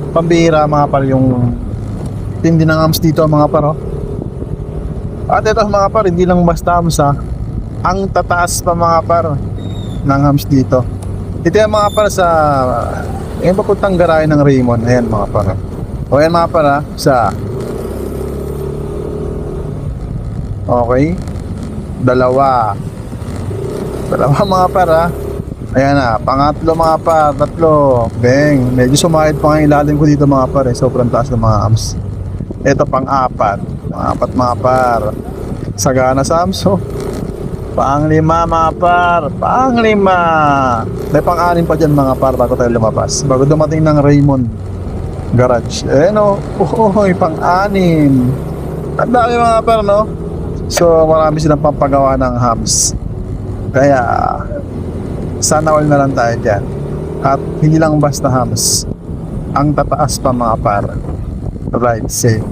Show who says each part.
Speaker 1: Pambihira mga par yung tindi ng hams dito mga par, oh. At ito mga par, hindi lang basta hams ha. Ang tataas pa mga par ng hams dito. Ito yung mga par sa yung papuntang garahe ng Raymond. Ayan mga par. O ayan mga par ha, sa okay, dalawa mga par ha. Ayan na, pangatlo mga par, tatlo. Bang, medyo sumahid pa nga yung ilalim ko dito mga par, sobrang taas ng mga hams. Ito pang-apat mga par. Sagana sa hams, oh. Pang-lima mga par, pang-lima. May pang-anim pa dyan mga par bago tayo lumabas, bago dumating ng Raymond Garage. No, may pang-anim. Ang dami mga par, no? So marami silang pampagawa ng hams. Kaya sana all na lang tayo dyan. At hindi lang basta hams, ang tataas pa mga par. Right, safe.